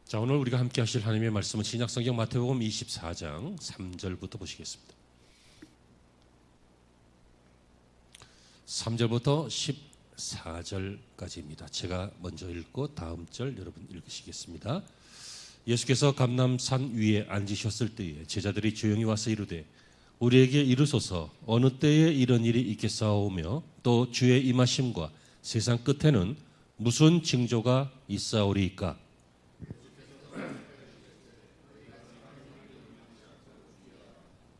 자, 오늘 우리가 함께 하실 하나님의 말씀은 신약성경 마태복음 24장 3절부터 보시겠습니다. 3절부터 14절까지입니다. 제가 먼저 읽고 다음 절 여러분 읽으시겠습니다. 예수께서 감람산 위에 앉으셨을 때에 제자들이 조용히 와서 이르되 우리에게 이르소서 어느 때에 이런 일이 있겠사오며 또 주의 임하심과 세상 끝에는 무슨 징조가 있사오리이까?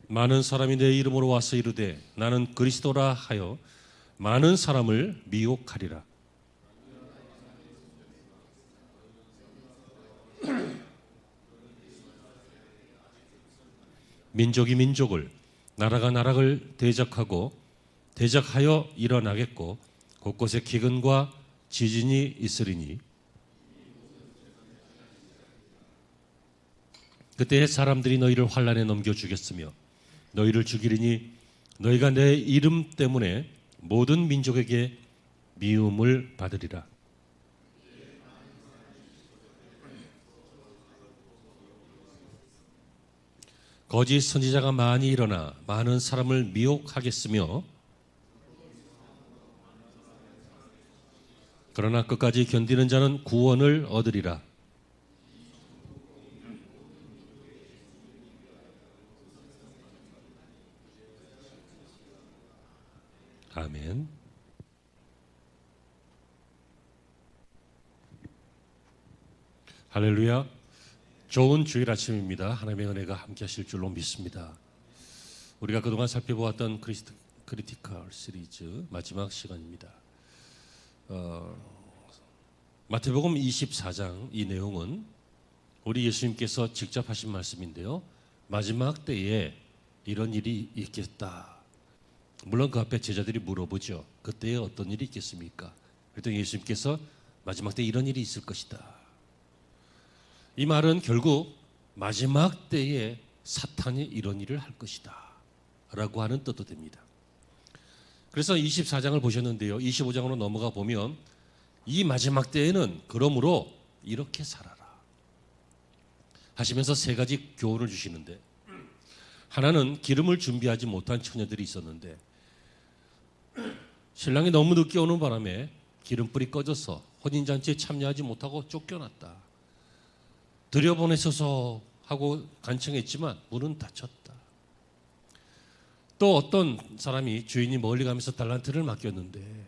많은 사람이 내 이름으로 와서 이르되 나는 그리스도라 하여 많은 사람을 미혹하리라. 민족이 민족을, 나라가 나라를 대적하여 일어나겠고 곳곳에 기근과 지진이 있으리니 그때 사람들이 너희를 환난에 넘겨주겠으며 너희를 죽이리니 너희가 내 이름 때문에 모든 민족에게 미움을 받으리라. 거짓 선지자가 많이 일어나 많은 사람을 미혹하겠으며 그러나 끝까지 견디는 자는 구원을 얻으리라. 아멘. 할렐루야. 좋은 주일 아침입니다. 하나님의 은혜가 함께 하실 줄로 믿습니다. 우리가 그동안 살펴보았던 크리티컬 시리즈 마지막 시간입니다. 마태복음 24장 이 내용은 우리 예수님께서 직접 하신 말씀인데요. 마지막 때에 이런 일이 있겠다. 물론 그 앞에 제자들이 물어보죠. 그때에 어떤 일이 있겠습니까? 그랬더니 예수님께서 마지막 때 이런 일이 있을 것이다. 이 말은 결국 마지막 때에 사탄이 이런 일을 할 것이다 라고 하는 뜻도 됩니다. 그래서 24장을 보셨는데요. 25장으로 넘어가 보면 이 마지막 때에는 그러므로 이렇게 살아라 하시면서 세 가지 교훈을 주시는데, 하나는 기름을 준비하지 못한 처녀들이 있었는데 신랑이 너무 늦게 오는 바람에 기름불이 꺼져서 혼인잔치에 참여하지 못하고 쫓겨났다. 들여보내소서 하고 간청했지만 문은 닫혔다. 또 어떤 사람이 주인이 멀리 가면서 달란트를 맡겼는데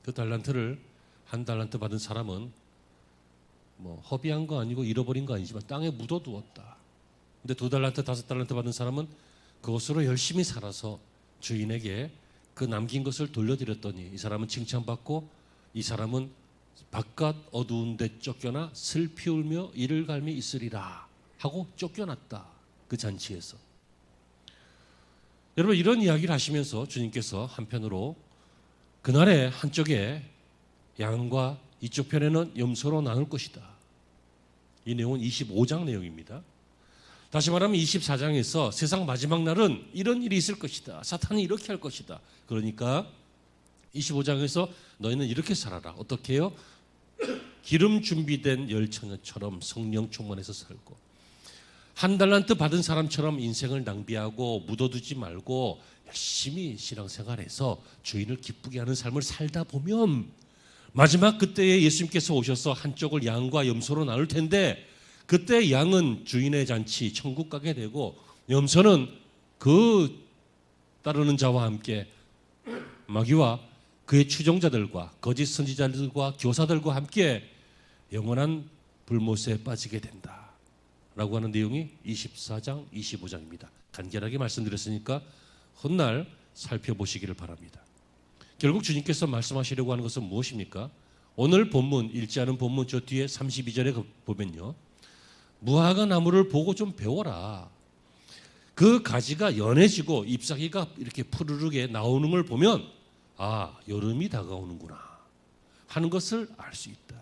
그 달란트를 한 달란트 받은 사람은 허비한 거 아니고 잃어버린 거 아니지만 땅에 묻어두었다. 근데 2달란트, 5달란트 받은 사람은 그것으로 열심히 살아서 주인에게 그 남긴 것을 돌려드렸더니 이 사람은 칭찬받고 이 사람은 바깥 어두운 데 쫓겨나 슬피 울며 이를 갈미 있으리라 하고 쫓겨났다. 그 잔치에서. 여러분, 이런 이야기를 하시면서 주님께서 한편으로 그날에 한쪽에 양과 이쪽 편에는 염소로 나눌 것이다. 이 내용은 25장 내용입니다. 다시 말하면 24장에서 세상 마지막 날은 이런 일이 있을 것이다. 사탄이 이렇게 할 것이다. 그러니까 25장에서 너희는 이렇게 살아라. 어떻게 해요? 기름 준비된 열처녀처럼 성령 충만해서 살고, 한 달란트 받은 사람처럼 인생을 낭비하고 묻어두지 말고 열심히 신앙생활해서 주인을 기쁘게 하는 삶을 살다 보면 마지막 그때에 예수님께서 오셔서 한쪽을 양과 염소로 나눌 텐데, 그때 양은 주인의 잔치 천국 가게 되고 염소는 그 따르는 자와 함께 마귀와 그의 추종자들과 거짓 선지자들과 교사들과 함께 영원한 불못에 빠지게 된다 라고 하는 내용이 24장 25장입니다. 간결하게 말씀드렸으니까 훗날 살펴보시기를 바랍니다. 결국 주님께서 말씀하시려고 하는 것은 무엇입니까? 오늘 본문, 읽지 않은 본문 저 뒤에 32절에 보면요, 무화과 나무를 보고 좀 배워라. 그 가지가 연해지고 잎사귀가 이렇게 푸르르게 나오는 걸 보면 여름이 다가오는구나 하는 것을 알 수 있다.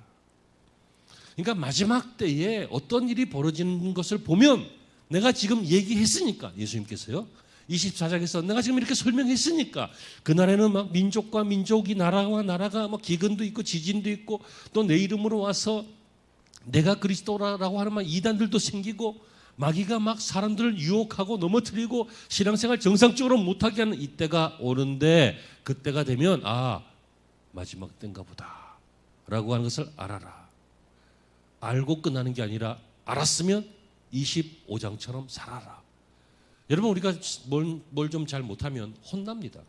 그러니까 마지막 때에 어떤 일이 벌어지는 것을 보면, 내가 지금 얘기했으니까, 예수님께서요 24장에서 내가 지금 이렇게 설명했으니까, 그날에는 막 민족과 민족이, 나라와 나라가 막 기근도 있고 지진도 있고 또 내 이름으로 와서 내가 그리스도라고 하는 말 이단들도 생기고 마귀가 막 사람들을 유혹하고 넘어뜨리고 신앙생활 정상적으로 못하게 하는 이때가 오는데, 그때가 되면 마지막 때인가 보다 라고 하는 것을 알아라. 알고 끝나는 게 아니라 알았으면 25장처럼 살아라. 여러분, 우리가 뭘 좀 잘 못하면 혼납니다.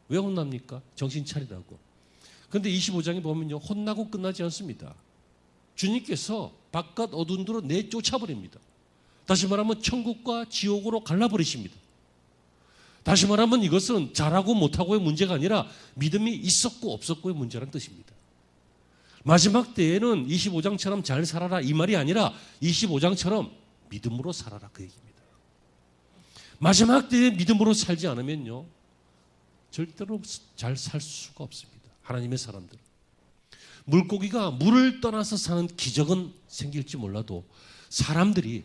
왜 혼납니까? 정신 차리라고. 그런데 25장에 보면요, 혼나고 끝나지 않습니다. 주님께서 바깥 어두운 데로 내쫓아버립니다. 다시 말하면 천국과 지옥으로 갈라버리십니다. 다시 말하면 이것은 잘하고 못하고의 문제가 아니라 믿음이 있었고 없었고의 문제라는 뜻입니다. 마지막 때에는 25장처럼 잘 살아라 이 말이 아니라 25장처럼 믿음으로 살아라 그 얘기입니다. 마지막 때에 믿음으로 살지 않으면요, 절대로 잘 살 수가 없습니다. 하나님의 사람들. 물고기가 물을 떠나서 사는 기적은 생길지 몰라도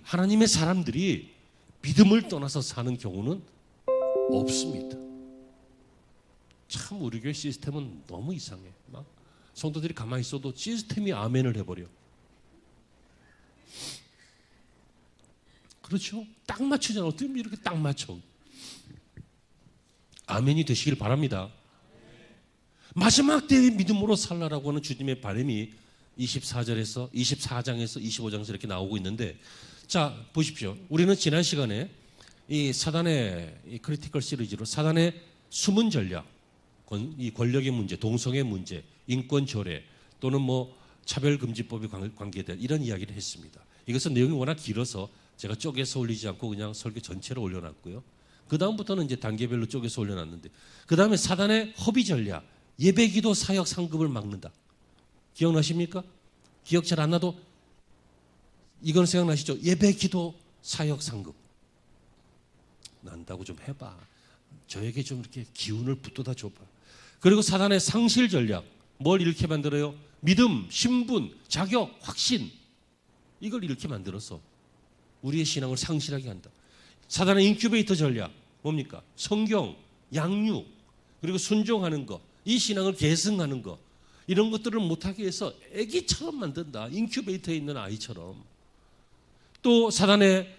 하나님의 사람들이 믿음을 떠나서 사는 경우는 없습니다. 참 우리 교회 시스템은 너무 이상해. 막 성도들이 가만히 있어도 시스템이 아멘을 해버려. 그렇죠? 딱 맞추잖아. 어떻게 이렇게 딱 맞춰? 아멘이 되시길 바랍니다. 마지막 때의 믿음으로 살라라고 하는 주님의 바람이 24장에서 25장에서 이렇게 나오고 있는데, 자 보십시오. 우리는 지난 시간에 이 사단의 이 크리티컬 시리즈로 사단의 숨은 전략, 이 권력의 문제, 동성애 문제, 인권 조례 또는 뭐 차별금지법에 관계된 이런 이야기를 했습니다. 이것은 내용이 워낙 길어서 제가 쪼개서 올리지 않고 그냥 설교 전체로 올려놨고요. 그 다음부터는 이제 단계별로 쪼개서 올려놨는데, 그 다음에 사단의 허비 전략, 예배기도 사역 상급을 막는다. 기억나십니까? 기억 잘 안 나도 이건 생각나시죠? 예배기도 사역 상급 난다고 좀 해봐. 저에게 좀 이렇게 기운을 붙돋아 줘봐. 그리고 사단의 상실 전략, 뭘 이렇게 만들어요? 믿음, 신분, 자격, 확신, 이걸 이렇게 만들어서 우리의 신앙을 상실하게 한다. 사단의 인큐베이터 전략, 뭡니까? 성경, 양육, 그리고 순종하는 것, 이 신앙을 계승하는 것, 이런 것들을 못하게 해서 애기처럼 만든다. 인큐베이터에 있는 아이처럼. 또 사단의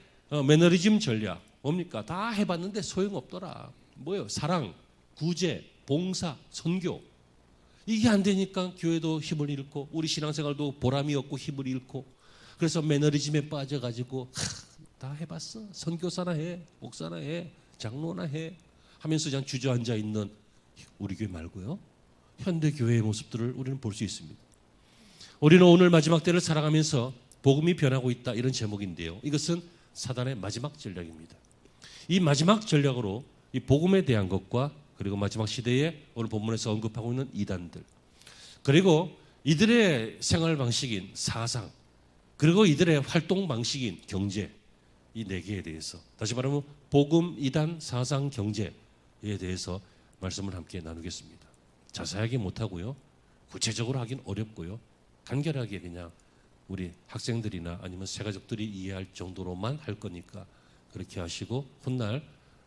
매너리즘 전략, 뭡니까? 다 해봤는데 소용없더라. 뭐예요? 사랑, 구제, 봉사, 선교. 이게 안 되니까 교회도 힘을 잃고 우리 신앙생활도 보람이 없고 힘을 잃고, 그래서 매너리즘에 빠져가지고 다 해봤어. 선교사나 해, 목사나 해, 장로나 해 하면서 그냥 주저앉아 있는 우리 교회 말고요, 현대 교회의 모습들을 우리는 볼 수 있습니다. 우리는 오늘 마지막 때를 살아가면서 복음이 변하고 있다, 이런 제목인데요, 이것은 사단의 마지막 전략입니다. 이 마지막 전략으로 이 복음에 대한 것과, 그리고 마지막 시대에 오늘 본문에서 언급하고 있는 이단들, 그리고 이들의 생활 방식인 사상, 그리고 이들의 활동 방식인 경제, 이 네 개에 대해서, 다시 말하면 복음, 이단, 사상, 경제에 대해서 말씀을 함께 나누겠습니다. 자세하게 못하고요, 구체적으로 하긴 어렵고요, 간결하게 그냥 우리 학생들이나 아니면 새가족들이 이해할 정도로만 할 거니까 그렇게 하시고 훗날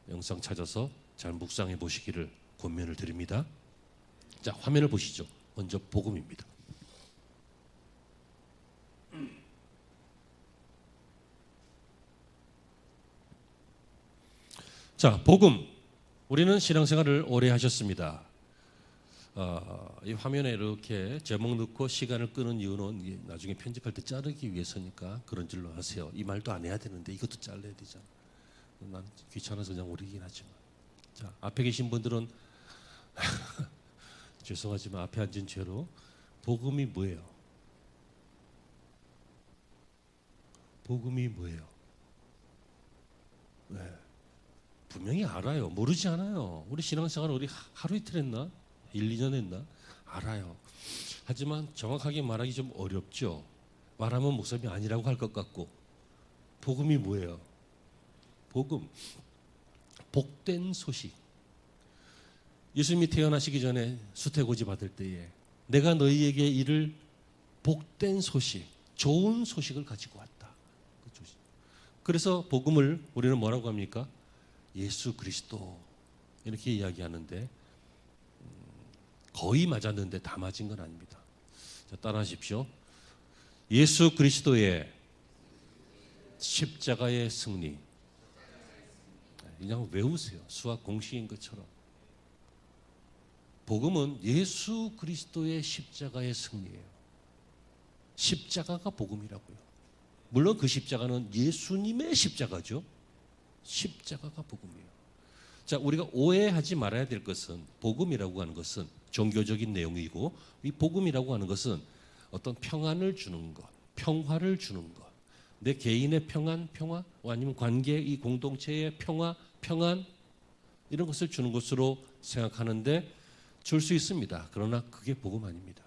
영상 찾아서 잘 묵상해 보시기를 권면을 드립니다. 자, 화면을 보시죠. 먼저 복음입니다. 자, 복음. 우리는 신앙생활을 오래 하셨습니다. 이 화면에 이렇게 제목 넣고 시간을 끄는 이유는 나중에 편집할 때 자르기 위해서니까 그런 줄로 하세요. 이 말도 안 해야 되는데 이것도 잘라야 되잖아. 난 귀찮아서 그냥 오리긴 하지만. 자, 앞에 계신 분들은 죄송하지만 앞에 앉은 죄로 복음이 뭐예요? 복음이 뭐예요? 네. 분명히 알아요. 모르지 않아요. 우리 신앙생활 우리 하루 이틀 했나? 1, 2년 했나? 알아요. 하지만 정확하게 말하기 좀 어렵죠. 말하면 목사님이 아니라고 할 것 같고. 복음이 뭐예요? 복음, 복된 소식. 예수님이 태어나시기 전에 수태고지 받을 때에 내가 너희에게 이를 복된 소식, 좋은 소식을 가지고 왔다. 그래서 복음을 우리는 뭐라고 합니까? 예수 그리스도, 이렇게 이야기하는데 거의 맞았는데 다 맞은 건 아닙니다. 자, 따라하십시오. 예수 그리스도의 십자가의 승리. 그냥 외우세요. 수학 공식인 것처럼. 복음은 예수 그리스도의 십자가의 승리예요. 십자가가 복음이라고요. 물론 그 십자가는 예수님의 십자가죠. 십자가가 복음이에요. 자, 우리가 오해하지 말아야 될 것은 복음이라고 하는 것은 종교적인 내용이고, 이 복음이라고 하는 것은 어떤 평안을 주는 것, 평화를 주는 것, 내 개인의 평안, 평화, 아니면 관계, 이 공동체의 평화, 평안, 이런 것을 주는 것으로 생각하는데 줄 수 있습니다. 그러나 그게 복음 아닙니다.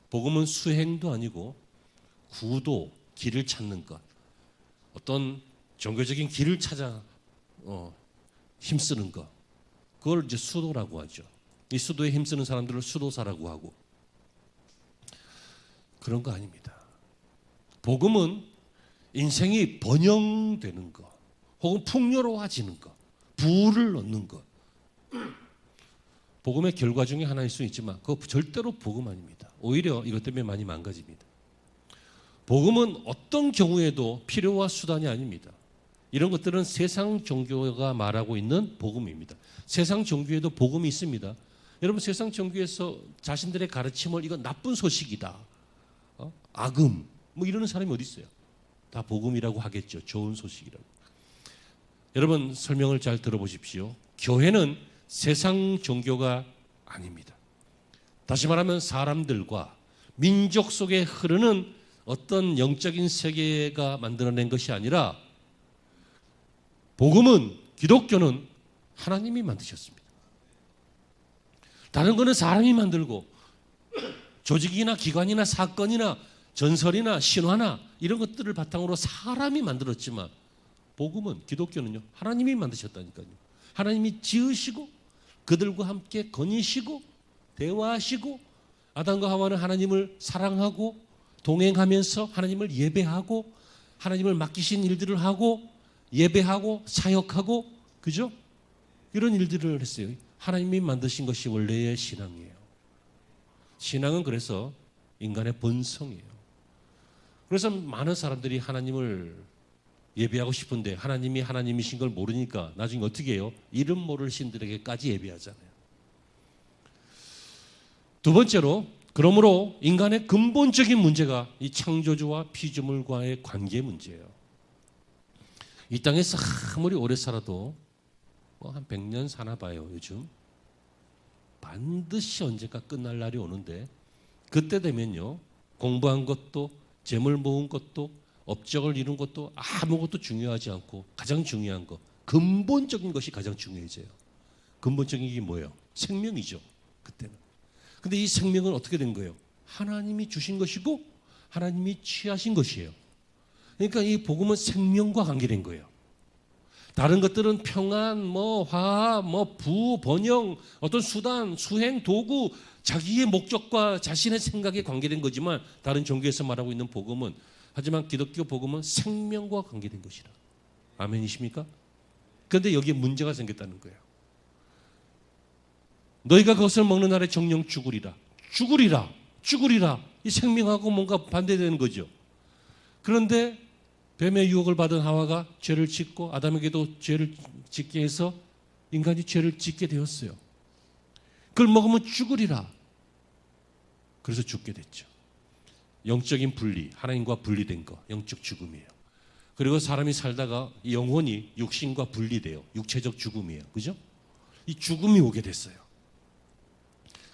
복음은 수행도 아니고 구도, 길을 찾는 것, 어떤 종교적인 길을 찾아 힘쓰는 것, 그걸 이제 수도라고 하죠. 이 수도에 힘쓰는 사람들을 수도사라고 하고, 그런 거 아닙니다. 복음은 인생이 번영되는 것, 혹은 풍요로워지는 것, 부를 얻는 것, 복음의 결과 중에 하나일 수 있지만 그거 절대로 복음 아닙니다. 오히려 이것 때문에 많이 망가집니다. 복음은 어떤 경우에도 필요와 수단이 아닙니다. 이런 것들은 세상 종교가 말하고 있는 복음입니다. 세상 종교에도 복음이 있습니다. 여러분, 세상 종교에서 자신들의 가르침을 이건 나쁜 소식이다, 악음, 뭐 이러는 사람이 어디 있어요? 다 복음이라고 하겠죠. 좋은 소식이라고. 여러분, 설명을 잘 들어보십시오. 교회는 세상 종교가 아닙니다. 다시 말하면 사람들과 민족 속에 흐르는 어떤 영적인 세계가 만들어낸 것이 아니라, 복음은, 기독교는 하나님이 만드셨습니다. 다른 거는 사람이 만들고, 조직이나 기관이나 사건이나 전설이나 신화나 이런 것들을 바탕으로 사람이 만들었지만, 복음은, 기독교는요, 하나님이 만드셨다니까요. 하나님이 지으시고 그들과 함께 거니시고 대화하시고, 아담과 하와는 하나님을 사랑하고 동행하면서 하나님을 예배하고 하나님을 맡기신 일들을 하고 예배하고 사역하고, 그죠? 이런 일들을 했어요. 하나님이 만드신 것이 원래의 신앙이에요. 신앙은 그래서 인간의 본성이에요. 그래서 많은 사람들이 하나님을 예배하고 싶은데 하나님이 하나님이신 걸 모르니까 나중에 어떻게 해요? 이름 모를 신들에게까지 예배하잖아요. 두 번째로, 그러므로 인간의 근본적인 문제가 이 창조주와 피조물과의 관계 문제예요. 이 땅에서 아무리 오래 살아도 한 100년 사나 봐요. 요즘 반드시 언젠가 끝날 날이 오는데, 그때 되면요, 공부한 것도 재물 모은 것도 업적을 이룬 것도 아무것도 중요하지 않고, 가장 중요한 것, 근본적인 것이 가장 중요해져요. 근본적인 게 뭐예요? 생명이죠, 그때는. 근데 이 생명은 어떻게 된 거예요? 하나님이 주신 것이고 하나님이 취하신 것이에요. 그러니까 이 복음은 생명과 관계된 거예요. 다른 것들은 평안, 화합, 부, 번영, 어떤 수단, 수행, 도구, 자기의 목적과 자신의 생각에 관계된 거지만, 다른 종교에서 말하고 있는 복음은, 하지만 기독교 복음은 생명과 관계된 것이라. 아멘이십니까? 그런데 여기에 문제가 생겼다는 거예요. 너희가 그것을 먹는 날에 정령 죽으리라. 죽으리라. 죽으리라. 이 생명하고 뭔가 반대되는 거죠. 그런데 뱀의 유혹을 받은 하와가 죄를 짓고 아담에게도 죄를 짓게 해서 인간이 죄를 짓게 되었어요. 그걸 먹으면 죽으리라. 그래서 죽게 됐죠. 영적인 분리, 하나님과 분리된 거, 영적 죽음이에요. 그리고 사람이 살다가 영혼이 육신과 분리돼요. 육체적 죽음이에요. 그죠? 이 죽음이 오게 됐어요.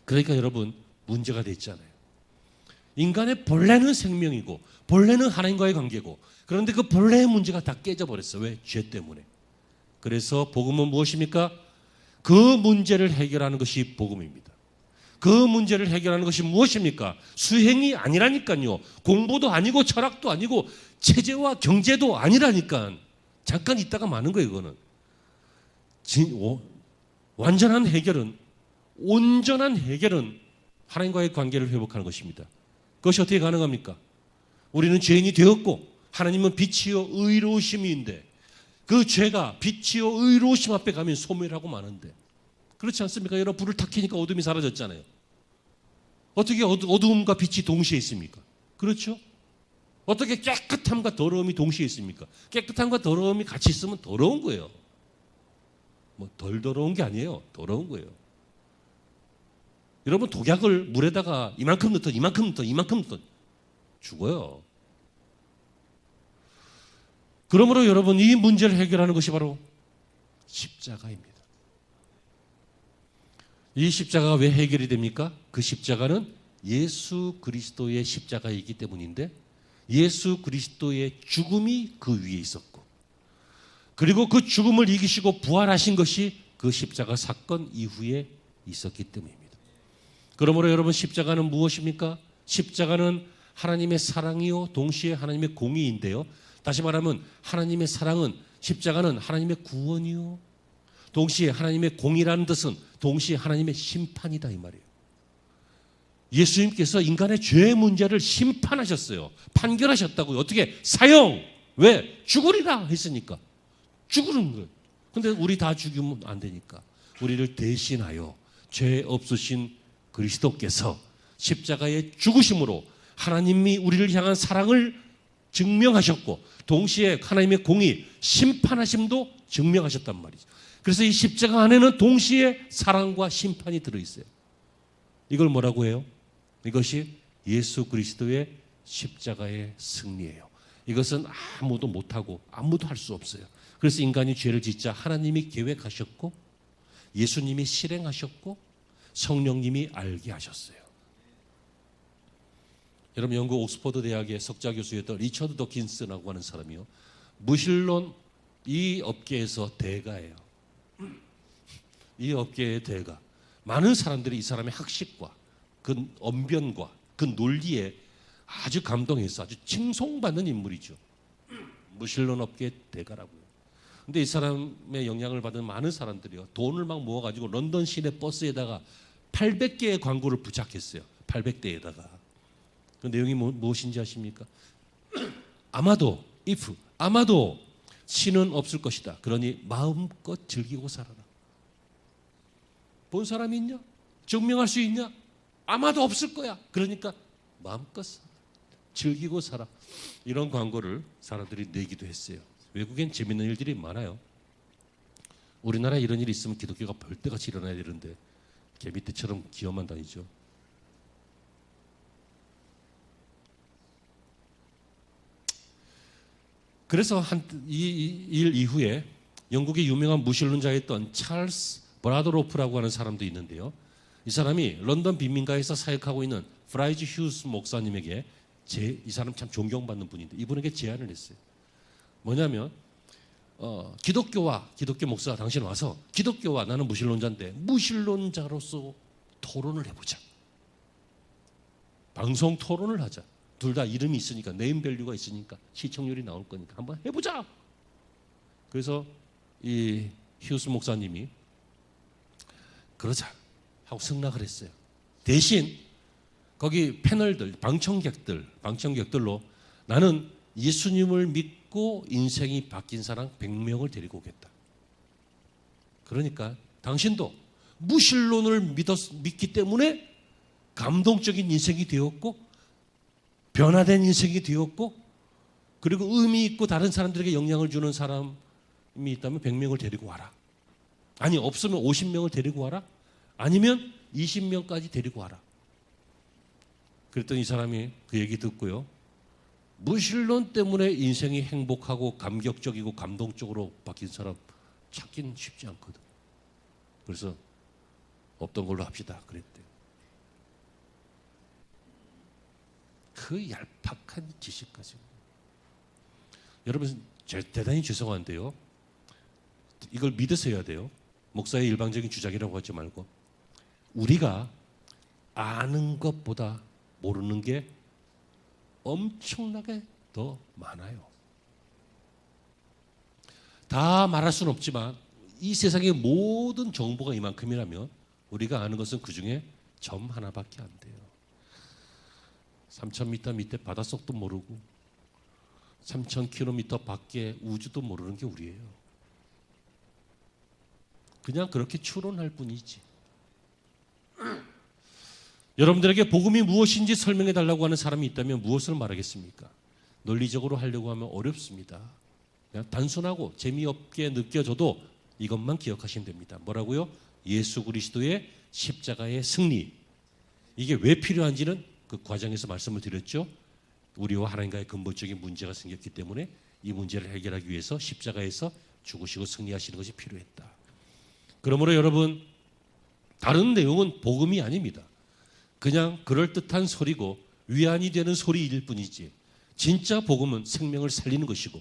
그러니까 여러분, 문제가 됐잖아요. 인간의 본래는 생명이고 본래는 하나님과의 관계고, 그런데 그 본래의 문제가 다 깨져버렸어요. 왜? 죄 때문에. 그래서 복음은 무엇입니까? 그 문제를 해결하는 것이 복음입니다. 그 문제를 해결하는 것이 무엇입니까? 수행이 아니라니까요. 공부도 아니고 철학도 아니고 체제와 경제도 아니라니까. 잠깐 있다가 마는 거예요. 이거는 완전한 해결은, 온전한 해결은 하나님과의 관계를 회복하는 것입니다. 그것이 어떻게 가능합니까? 우리는 죄인이 되었고 하나님은 빛이요 의로우심인데, 그 죄가 빛이요 의로우심 앞에 가면 소멸하고 마는데, 그렇지 않습니까? 여러분, 불을 탁 켜니까 어둠이 사라졌잖아요. 어떻게 어두움과 빛이 동시에 있습니까? 그렇죠? 어떻게 깨끗함과 더러움이 동시에 있습니까? 깨끗함과 더러움이 같이 있으면 더러운 거예요. 뭐 덜 더러운 게 아니에요. 더러운 거예요. 여러분 독약을 물에다가 이만큼 넣던 죽어요. 그러므로 여러분 이 문제를 해결하는 것이 바로 십자가입니다. 이 십자가가 왜 해결이 됩니까? 그 십자가는 예수 그리스도의 십자가이기 때문인데 예수 그리스도의 죽음이 그 위에 있었고 그리고 그 죽음을 이기시고 부활하신 것이 그 십자가 사건 이후에 있었기 때문입니다. 그러므로 여러분 십자가는 무엇입니까? 십자가는 하나님의 사랑이요 동시에 하나님의 공의인데요. 다시 말하면 하나님의 사랑은 십자가는 하나님의 구원이요 동시에 하나님의 공의라는 뜻은 동시에 하나님의 심판이다 이 말이에요. 예수님께서 인간의 죄의 문제를 심판하셨어요. 판결하셨다고요. 어떻게? 사형! 왜? 죽으리라 했으니까. 죽으는 거예요. 근데 우리 다 죽이면 안 되니까 우리를 대신하여 죄 없으신 그리스도께서 십자가의 죽으심으로 하나님이 우리를 향한 사랑을 증명하셨고 동시에 하나님의 공의, 심판하심도 증명하셨단 말이죠. 그래서 이 십자가 안에는 동시에 사랑과 심판이 들어있어요. 이걸 뭐라고 해요? 이것이 예수 그리스도의 십자가의 승리예요. 이것은 아무도 못하고 아무도 할 수 없어요. 그래서 인간이 죄를 짓자 하나님이 계획하셨고 예수님이 실행하셨고 성령님이 알게 하셨어요. 여러분 영국 옥스퍼드 대학의 석좌 교수였던 리처드 더킨스라고 하는 사람이요. 무신론 이 업계에서 대가예요. 이 업계의 대가. 많은 사람들이 이 사람의 학식과 그 언변과 그 논리에 아주 감동해서 아주 칭송받는 인물이죠. 무신론 업계의 대가라고요. 근데 이 사람의 영향을 받은 많은 사람들이요. 돈을 막 모아가지고 런던 시내 버스에다가 800개의 광고를 부착했어요. 800대에다가. 그 내용이 무엇인지 아십니까? 아마도 신은 없을 것이다. 그러니 마음껏 즐기고 살아라. 본 사람이 있냐? 증명할 수 있냐? 아마도 없을 거야. 그러니까 마음껏 즐기고 살아. 이런 광고를 사람들이 내기도 했어요. 외국엔 재밌는 일들이 많아요. 우리나라에 이런 일이 있으면 기독교가 벌떼같이 일어나야 되는데 개미떼처럼 기어만 다니죠. 그래서 이 일 이후에 영국의 유명한 무신론자였던 찰스 브라더로프라고 하는 사람도 있는데요. 이 사람이 런던 빈민가에서 사역하고 있는 프라이즈 휴스 목사님에게 이 사람 참 존경받는 분인데 이분에게 제안을 했어요. 뭐냐면 기독교 목사가 당신 와서 기독교와 나는 무신론자인데 무신론자로서 토론을 해보자. 방송 토론을 하자. 둘 다 이름이 있으니까 네임밸류가 있으니까 시청률이 나올 거니까 한번 해보자. 그래서 이 휴스 목사님이 그러자 하고 승낙을 했어요. 대신 거기 패널들, 방청객들로 나는 예수님을 믿고 인생이 바뀐 사람 100명을 데리고 오겠다. 그러니까 당신도 무신론을 믿기 때문에 감동적인 인생이 되었고 변화된 인생이 되었고 그리고 의미 있고 다른 사람들에게 영향을 주는 사람이 있다면 100명을 데리고 와라. 아니 없으면 50명을 데리고 와라. 아니면 20명까지 데리고 와라. 그랬더니 이 사람이 그 얘기 듣고요. 무신론 때문에 인생이 행복하고 감격적이고 감동적으로 바뀐 사람 찾기는 쉽지 않거든. 그래서 없던 걸로 합시다 그랬대요. 그 얄팍한 지식까지. 여러분 대단히 죄송한데요. 이걸 믿으셔야 해야 돼요. 목사의 일방적인 주장이라고 하지 말고 우리가 아는 것보다 모르는 게 엄청나게 더 많아요. 다 말할 수는 없지만 이 세상의 모든 정보가 이만큼이라면 우리가 아는 것은 그 중에 점 하나밖에 안 돼요. 3,000m 밑에 바닷속도 모르고 3,000km 밖에 우주도 모르는 게 우리예요. 그냥 그렇게 추론할 뿐이지. 여러분들에게 복음이 무엇인지 설명해 달라고 하는 사람이 있다면 무엇을 말하겠습니까? 논리적으로 하려고 하면 어렵습니다. 그냥 단순하고 재미없게 느껴져도 이것만 기억하시면 됩니다. 뭐라고요? 예수 그리스도의 십자가의 승리. 이게 왜 필요한지는 그 과정에서 말씀을 드렸죠. 우리와 하나님과의 근본적인 문제가 생겼기 때문에 이 문제를 해결하기 위해서 십자가에서 죽으시고 승리하시는 것이 필요했다. 그러므로 여러분, 다른 내용은 복음이 아닙니다. 그냥 그럴듯한 소리고 위안이 되는 소리일 뿐이지 진짜 복음은 생명을 살리는 것이고,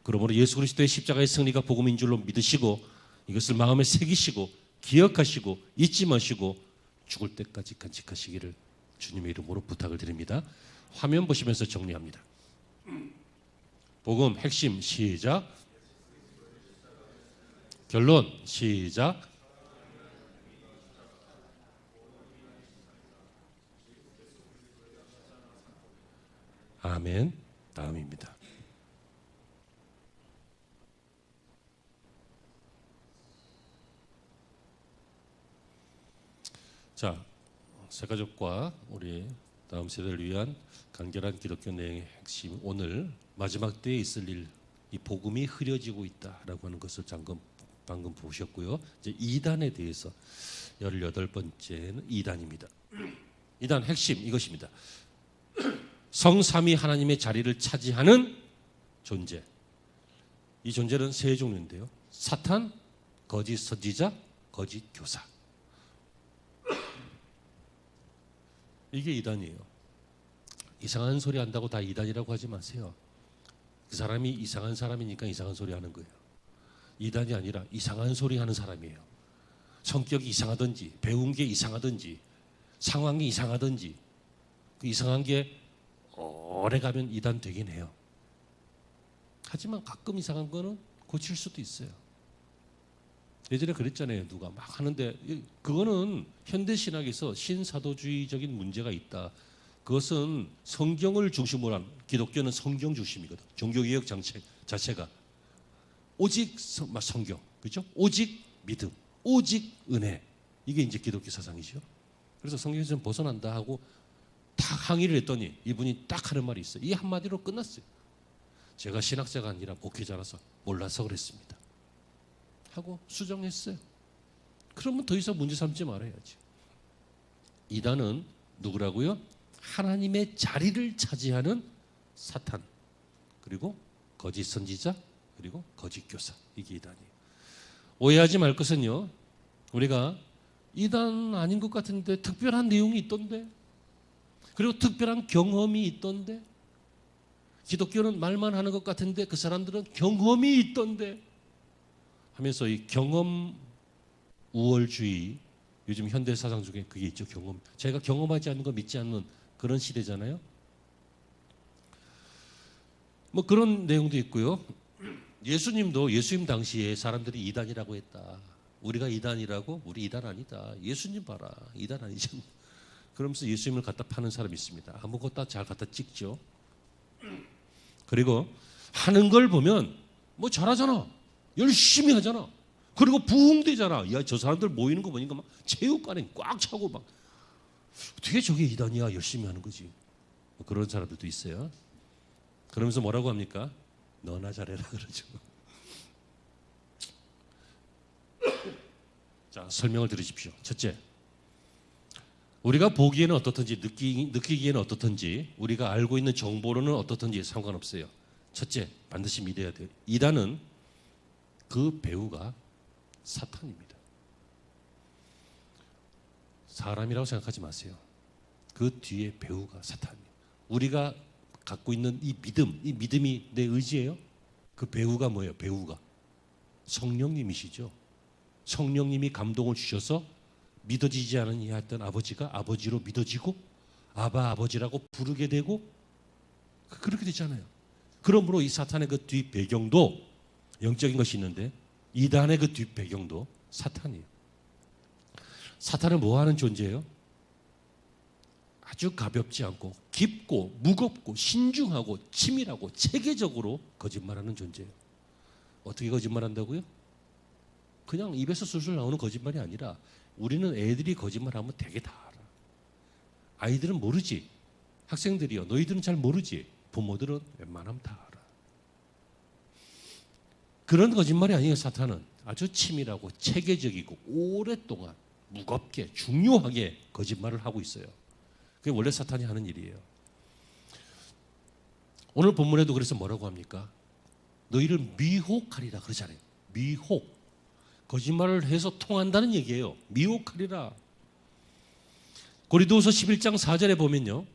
그러므로 예수 그리스도의 십자가의 승리가 복음인 줄로 믿으시고 이것을 마음에 새기시고 기억하시고 잊지 마시고 죽을 때까지 간직하시기를 주님의 이름으로 부탁을 드립니다. 화면 보시면서 정리합니다. 복음 핵심 시작. 결론 시작. 아멘. 다음입니다. 자, 새가족과 우리 다음 세대를 위한 간결한 기독교 내용의 핵심, 오늘 마지막 때에 있을 일, 이 복음이 흐려지고 있다라고 하는 것을 방금 보셨고요. 이제 2단에 대해서 18번째는 2단입니다. 2단 핵심 이것입니다. 성삼위 하나님의 자리를 차지하는 존재. 이 존재는 세 종류인데요. 사탄, 거짓 선지자, 거짓 교사. 이게 이단이에요. 이상한 소리 한다고 다 이단이라고 하지 마세요. 그 사람이 이상한 사람이니까 이상한 소리 하는 거예요. 이단이 아니라 이상한 소리 하는 사람이에요. 성격이 이상하든지 배운 게 이상하든지 상황이 이상하든지 그 이상한 게 오래가면 이단 되긴 해요. 하지만 가끔 이상한 거는 고칠 수도 있어요. 예전에 그랬잖아요. 누가 막 하는데 그거는 현대신학에서 신사도주의적인 문제가 있다. 그것은 성경을 중심으로 한, 기독교는 성경 중심이거든. 종교개혁 자체가 오직 성경, 그렇죠? 오직 믿음, 오직 은혜. 이게 이제 기독교 사상이죠. 그래서 성경에서 좀 벗어난다 하고 다 항의를 했더니 이분이 딱 하는 말이 있어요. 이 한마디로 끝났어요. 제가 신학자가 아니라 목회자라서 몰라서 그랬습니다 하고 수정했어요. 그러면 더 이상 문제 삼지 말아야지. 이단은 누구라고요? 하나님의 자리를 차지하는 사탄, 그리고 거짓 선지자, 그리고 거짓 교사. 이게 이단이에요. 오해하지 말 것은요, 우리가 이단 아닌 것 같은데 특별한 내용이 있던데, 그리고 특별한 경험이 있던데, 기독교는 말만 하는 것 같은데 그 사람들은 경험이 있던데 하면서 이 경험 우월주의, 요즘 현대 사상 중에 그게 있죠. 경험. 제가 경험하지 않는 거 믿지 않는 그런 시대잖아요. 뭐 그런 내용도 있고요. 예수님도 예수님 당시에 사람들이 이단이라고 했다. 우리가 이단이라고? 우리 이단 아니다. 예수님 봐라. 이단 아니잖아. 그러면서 예수님을 갖다 파는 사람이 있습니다. 아무것도 잘 갖다 찍죠. 그리고 하는 걸 보면 뭐 잘하잖아. 열심히 하잖아. 그리고 부흥되잖아. 야, 저 사람들 모이는 거 보니까 막 체육관에 꽉 차고 막 어떻게 저게 이단이야. 열심히 하는 거지. 뭐 그런 사람들도 있어요. 그러면서 뭐라고 합니까? 너나 잘해라 그러죠. 자, 설명을 들으십시오. 첫째, 우리가 보기에는 어떻든지 느끼기에는 어떻든지 우리가 알고 있는 정보로는 어떻든지 상관없어요. 첫째, 반드시 믿어야 돼요. 이단은 그 배우가 사탄입니다. 사람이라고 생각하지 마세요. 그 뒤에 배우가 사탄이에요. 우리가 갖고 있는 이 믿음이 내 의지예요. 그 배우가 뭐예요? 배우가 성령님이시죠. 성령님이 감동을 주셔서 믿어지지 않으냐 했던 아버지가 아버지로 믿어지고 아버지라고 부르게 되고 그렇게 되잖아요. 그러므로 이 사탄의 그 뒷 배경도 영적인 것이 있는데 이단의 그 뒷 배경도 사탄이에요. 사탄은 뭐 하는 존재예요? 아주 가볍지 않고 깊고 무겁고 신중하고 치밀하고 체계적으로 거짓말하는 존재예요. 어떻게 거짓말한다고요? 그냥 입에서 술술 나오는 거짓말이 아니라 우리는 애들이 거짓말하면 되게 다 알아. 아이들은 모르지. 학생들이요. 너희들은 잘 모르지. 부모들은 웬만하면 다 알아. 그런 거짓말이 아니에요. 사탄은 아주 치밀하고 체계적이고 오랫동안 무겁게 중요하게 거짓말을 하고 있어요. 그게 원래 사탄이 하는 일이에요. 오늘 본문에도 그래서 뭐라고 합니까? 너희를 미혹하리라 그러잖아요. 미혹. 거짓말을 해서 통한다는 얘기예요. 미혹하리라. 고린도후서 11장 4절에 보면요.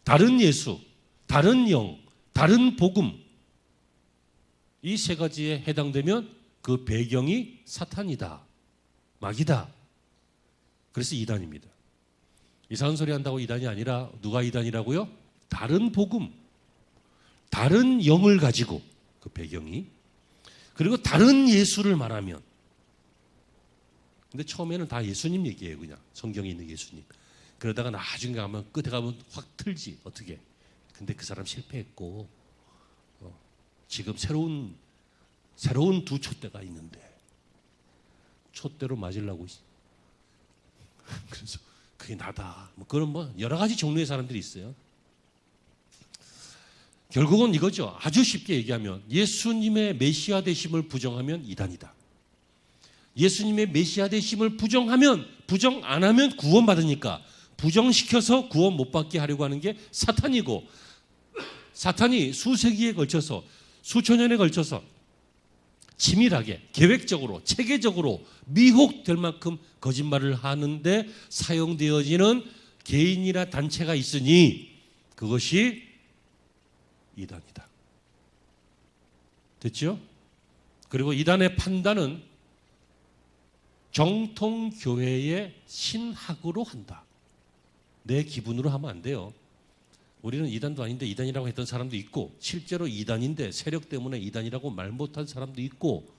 다른 예수, 다른 영, 다른 복음, 이 세 가지에 해당되면 그 배경이 사탄이다, 마귀다. 그래서 이단입니다. 이상한 소리 한다고 이단이 아니라 누가 이단이라고요? 다른 복음, 다른 영을 가지고 그 배경이, 그리고 다른 예수를 말하면, 근데 처음에는 다 예수님 얘기예요. 그냥 성경에 있는 예수님. 그러다가 나중에 가면 끝에 가면 확 틀지 어떻게. 근데 그 사람 실패했고 지금 새로운 두 촛대가 있는데 촛대로 맞으려고 그래서 그게 나다. 뭐 그런 뭐 여러 가지 종류의 사람들이 있어요. 결국은 이거죠. 아주 쉽게 얘기하면 예수님의 메시아 되심을 부정하면 이단이다. 예수님의 메시아 되심을 부정 안 하면 구원받으니까 부정시켜서 구원 못 받게 하려고 하는 게 사탄이고, 사탄이 수세기에 걸쳐서 수천 년에 걸쳐서 치밀하게 계획적으로 체계적으로 미혹될 만큼 거짓말을 하는데 사용되어지는 개인이나 단체가 있으니 그것이 이단이다. 됐죠? 그리고 이단의 판단은 정통교회의 신학으로 한다. 내 기분으로 하면 안 돼요. 우리는 이단도 아닌데 이단이라고 했던 사람도 있고, 실제로 이단인데 세력 때문에 이단이라고 말 못한 사람도 있고,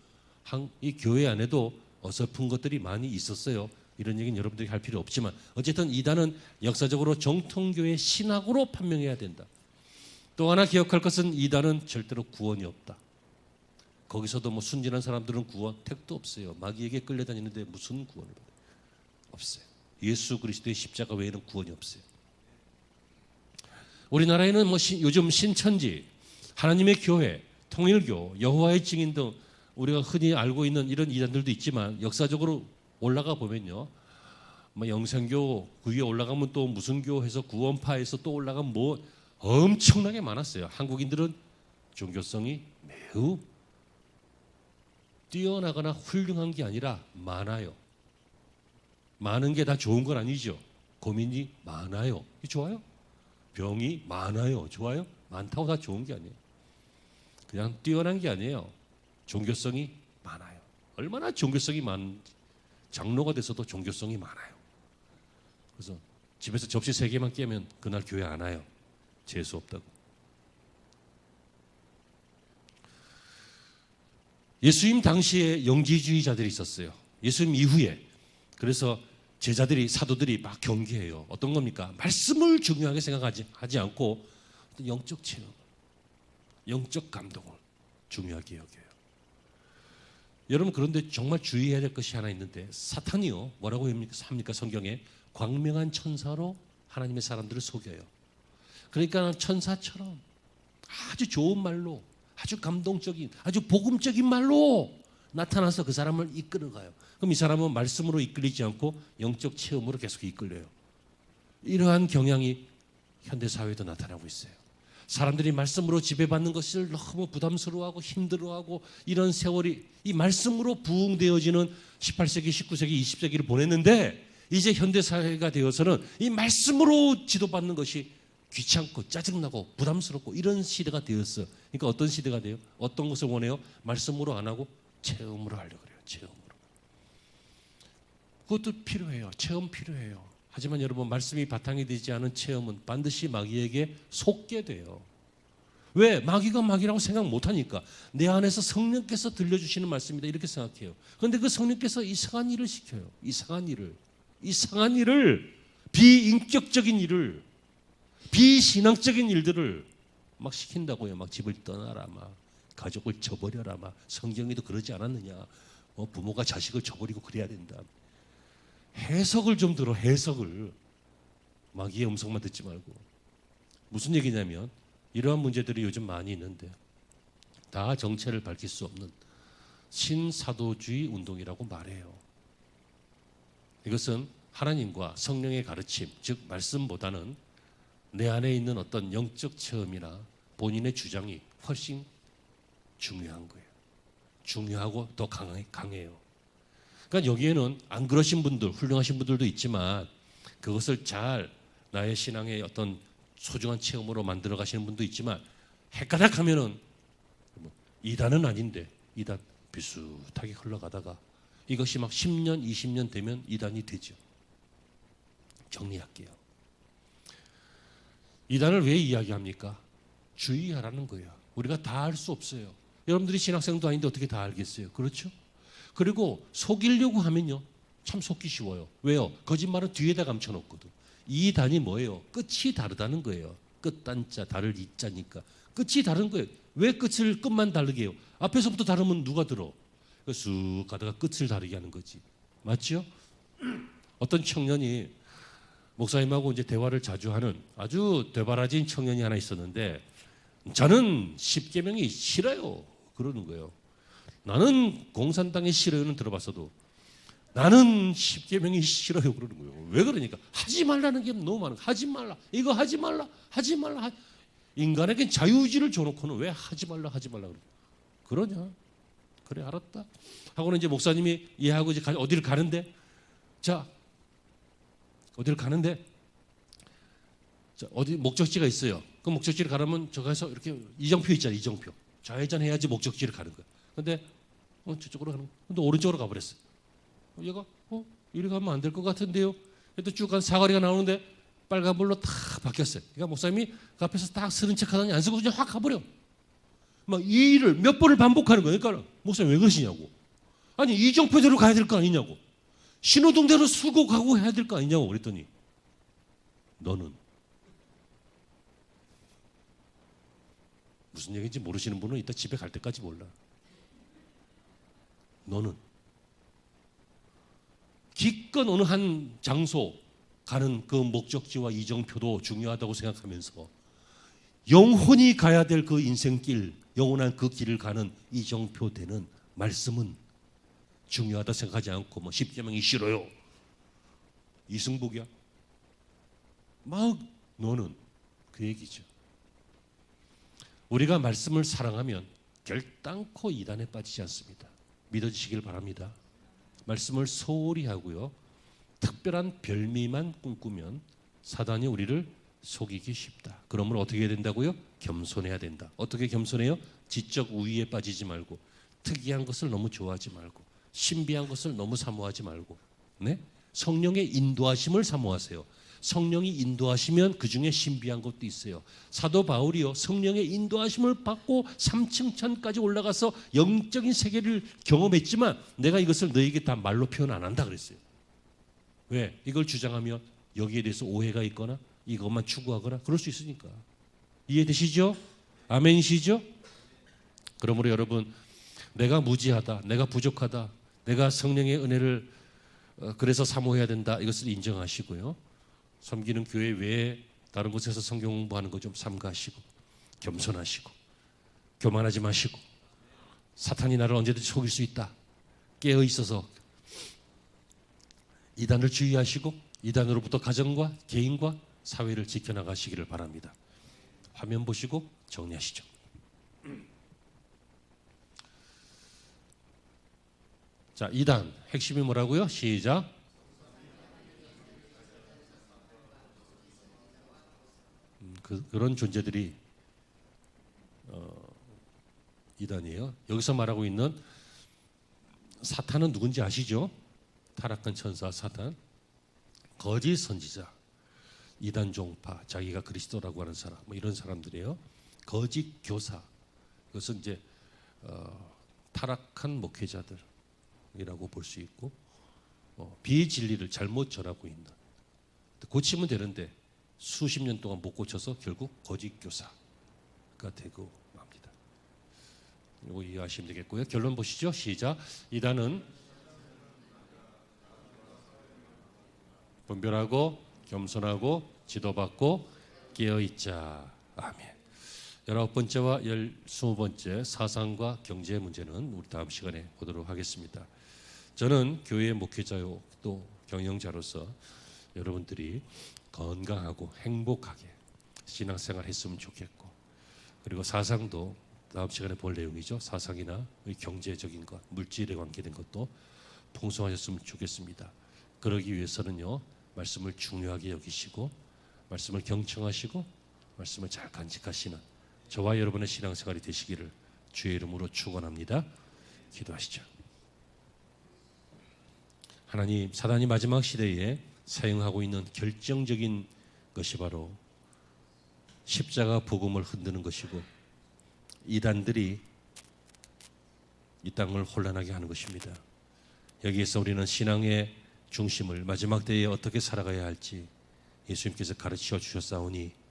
이 교회 안에도 어설픈 것들이 많이 있었어요. 이런 얘기는 여러분들이 할 필요 없지만 어쨌든 이단은 역사적으로 정통교회 신학으로 판명해야 된다. 또 하나 기억할 것은 이단은 절대로 구원이 없다. 거기서도 뭐 순진한 사람들은 구원 택도 없어요. 마귀에게 끌려다니는데 무슨 구원을 받아요? 없어요. 예수 그리스도의 십자가 외에는 구원이 없어요. 우리나라에는 뭐 요즘 신천지, 하나님의 교회, 통일교, 여호와의 증인 등 우리가 흔히 알고 있는 이런 이단들도 있지만 역사적으로 올라가 보면요, 뭐 영생교 그 위에 올라가면 또 무슨 교해서 구원파에서 또 올라가면 뭐 엄청나게 많았어요. 한국인들은 종교성이 매우 뛰어나거나 훌륭한 게 아니라 많아요. 많은 게 다 좋은 건 아니죠. 고민이 많아요. 좋아요? 병이 많아요. 좋아요? 많다고 다 좋은 게 아니에요. 그냥 뛰어난 게 아니에요. 종교성이 많아요. 얼마나 종교성이 장로가 돼서도 종교성이 많아요. 그래서 집에서 접시 3개만 깨면 그날 교회 안 와요. 재수 없다고. 예수님 당시에 영지주의자들이 있었어요. 예수님 이후에. 그래서 제자들이, 사도들이 막 경계해요. 어떤 겁니까? 말씀을 중요하게 생각하지 않고 영적 체험, 영적 감동을 중요하게 여겨요. 여러분, 그런데 정말 주의해야 될 것이 하나 있는데, 사탄이요, 뭐라고 합니까? 성경에 광명한 천사로 하나님의 사람들을 속여요. 그러니까 천사처럼 아주 좋은 말로, 아주 감동적인, 아주 복음적인 말로 나타나서 그 사람을 이끌어가요. 그럼 이 사람은 말씀으로 이끌리지 않고 영적 체험으로 계속 이끌려요. 이러한 경향이 현대사회에도 나타나고 있어요. 사람들이 말씀으로 지배받는 것을 너무 부담스러워하고 힘들어하고, 이런 세월이 이 말씀으로 부흥되어지는 18세기, 19세기, 20세기를 보냈는데, 이제 현대사회가 되어서는 이 말씀으로 지도받는 것이 귀찮고 짜증나고 부담스럽고 이런 시대가 되었어요. 그러니까 어떤 시대가 돼요? 어떤 것을 원해요? 말씀으로 안 하고 체험으로 하려고 그래요. 체험으로. 그것도 필요해요. 체험 필요해요. 하지만 여러분, 말씀이 바탕이 되지 않은 체험은 반드시 마귀에게 속게 돼요. 왜? 마귀가 마귀라고 생각 못하니까. 내 안에서 성령께서 들려주시는 말씀이다 이렇게 생각해요. 그런데 그 성령께서 이상한 일을 시켜요. 이상한 일을, 비인격적인 일을, 비신앙적인 일들을 막 시킨다고요. 막 집을 떠나라, 막 가족을 저버려라, 막 성경에도 그러지 않았느냐. 부모가 자식을 저버리고 그래야 된다. 해석을 좀 들어. 해석을. 마귀의 음성만 듣지 말고. 무슨 얘기냐면 이러한 문제들이 요즘 많이 있는데 다 정체를 밝힐 수 없는 신사도주의 운동이라고 말해요. 이것은 하나님과 성령의 가르침, 즉 말씀보다는 내 안에 있는 어떤 영적 체험이나 본인의 주장이 훨씬 중요한 거예요. 중요하고 더 강해요. 그러니까 여기에는 안 그러신 분들, 훌륭하신 분들도 있지만 그것을 잘 나의 신앙의 어떤 소중한 체험으로 만들어 가시는 분도 있지만 헷가닥 하면은 이단은 아닌데 이단 비슷하게 흘러가다가 이것이 막 10년, 20년 되면 이단이 되죠. 정리할게요. 이단을 왜 이야기합니까? 주의하라는 거예요. 우리가 다 알 수 없어요. 여러분들이 신학생도 아닌데 어떻게 다 알겠어요? 그렇죠? 그리고 속이려고 하면요, 참 속기 쉬워요. 왜요? 거짓말은 뒤에다 감춰놓거든. 이단이 뭐예요? 끝이 다르다는 거예요. 끝단자 다를 이자니까 끝이 다른 거예요. 왜 끝만 다르게 해요? 앞에서부터 다르면 누가 들어? 쑥 가다가 끝을 다르게 하는 거지. 맞죠? 어떤 청년이 목사님하고 이제 대화를 자주 하는 아주 되바라진 청년이 하나 있었는데, 저는 십계명이 싫어요 그러는 거예요. 나는 공산당이 싫어요는 들어봤어도 나는 십계명이 싫어요 그러는 거예요. 왜 그러니까 하지 말라는 게 너무 많은 거예요. 하지 말라, 이거 하지 말라, 하지 말라. 인간에겐 자유의지를 줘놓고는 왜 하지 말라 그러냐. 그래 알았다 하고는 이제 목사님이 이해하고 이제 어디를 가는데, 자 어디 목적지가 있어요. 그 목적지를 가려면 저 가서 이렇게 이정표 있잖아요. 이정표 좌회전해야지 목적지를 가는 거야. 근데 저쪽으로 가는 거야. 근데 오른쪽으로 가버렸어요. 얘가 이리 가면 안 될 것 같은데요. 또 쭉 간 사거리가 나오는데 빨간불로 탁 바뀌었어요. 그러니까 목사님이 그 앞에서 딱 쓰는 척하더니 안 쓰고 그냥 확 가버려. 막 이 일을 몇 번을 반복하는 거예요. 그러니까 목사님 왜 그러시냐고. 아니 이정표대로 가야 될 거 아니냐고. 신호등대로 쓰고 가고 해야 될 거 아니냐고 그랬더니, 너는 무슨 얘기인지 모르시는 분은 이따 집에 갈 때까지 몰라. 너는 기껏 어느 한 장소 가는 그 목적지와 이정표도 중요하다고 생각하면서 영혼이 가야 될 그 인생길, 영원한 그 길을 가는 이정표 되는 말씀은 중요하다 생각하지 않고 뭐 십계명이 싫어요, 이승복이야, 막 너는 그 얘기죠. 우리가 말씀을 사랑하면 결단코 이단에 빠지지 않습니다. 믿어주시길 바랍니다. 말씀을 소홀히 하고요, 특별한 별미만 꿈꾸면 사단이 우리를 속이기 쉽다. 그러므로 어떻게 해야 된다고요? 겸손해야 된다. 어떻게 겸손해요? 지적 우위에 빠지지 말고, 특이한 것을 너무 좋아하지 말고, 신비한 것을 너무 사모하지 말고, 네? 성령의 인도하심을 사모하세요. 성령이 인도하시면 그 중에 신비한 것도 있어요. 사도 바울이요, 성령의 인도하심을 받고 3층 천까지 올라가서 영적인 세계를 경험했지만 내가 이것을 너에게 다 말로 표현 안 한다 그랬어요. 왜? 이걸 주장하면 여기에 대해서 오해가 있거나 이것만 추구하거나 그럴 수 있으니까. 이해되시죠? 아멘이시죠? 그러므로 여러분, 내가 무지하다, 내가 부족하다, 내가 성령의 은혜를 그래서 사모해야 된다, 이것을 인정하시고요, 섬기는 교회 외에 다른 곳에서 성경 공부하는 거 좀 삼가하시고, 겸손하시고, 교만하지 마시고, 사탄이 나를 언제든지 속일 수 있다 깨어 있어서 이단을 주의하시고 이단으로부터 가정과 개인과 사회를 지켜나가시기를 바랍니다. 화면 보시고 정리하시죠. 자, 이단 핵심이 뭐라고요? 시작. 그런 존재들이 이단이에요. 여기서 말하고 있는 사탄은 누군지 아시죠? 타락한 천사 사탄, 거짓 선지자, 이단 종파, 자기가 그리스도라고 하는 사람, 뭐 이런 사람들이에요. 거짓 교사, 그것은 이제 타락한 목회자들이라고 볼 수 있고, 비진리를 잘못 전하고 있는, 고치면 되는데 수십 년 동안 못 고쳐서 결국 거짓 교사가 되고 맙니다. 이거 이해하시면 되겠고요. 결론 보시죠. 시작. 이단은 분별하고 겸손하고 지도받고 깨어있자. 아멘. 19번째와 20번째 사상과 경제 문제는 우리 다음 시간에 보도록 하겠습니다. 저는 교회 목회자요 또 경영자로서 여러분들이 건강하고 행복하게 신앙생활 했으면 좋겠고, 그리고 사상도 다음 시간에 볼 내용이죠. 사상이나 경제적인 것, 물질에 관계된 것도 풍성하셨으면 좋겠습니다. 그러기 위해서는요, 말씀을 중요하게 여기시고 말씀을 경청하시고 말씀을 잘 간직하시는 저와 여러분의 신앙생활이 되시기를 주의 이름으로 축원합니다. 기도하시죠. 하나님, 사단이 마지막 시대에 사용하고 있는 결정적인 것이 바로 십자가 복음을 흔드는 것이고, 이단들이 이 땅을 혼란하게 하는 것입니다. 여기에서 우리는 신앙의 중심을 마지막 때에 어떻게 살아가야 할지 예수님께서 가르쳐 주셨사오니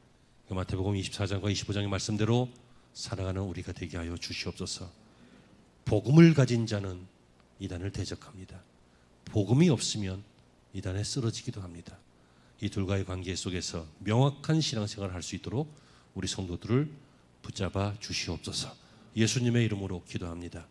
그 마태복음 24장과 25장의 말씀대로 살아가는 우리가 되게 하여 주시옵소서. 복음을 가진 자는 이단을 대적합니다. 복음이 없으면 이단에 쓰러지기도 합니다. 이 둘과의 관계 속에서 명확한 신앙생활을 할 수 있도록 우리 성도들을 붙잡아 주시옵소서. 예수님의 이름으로 기도합니다.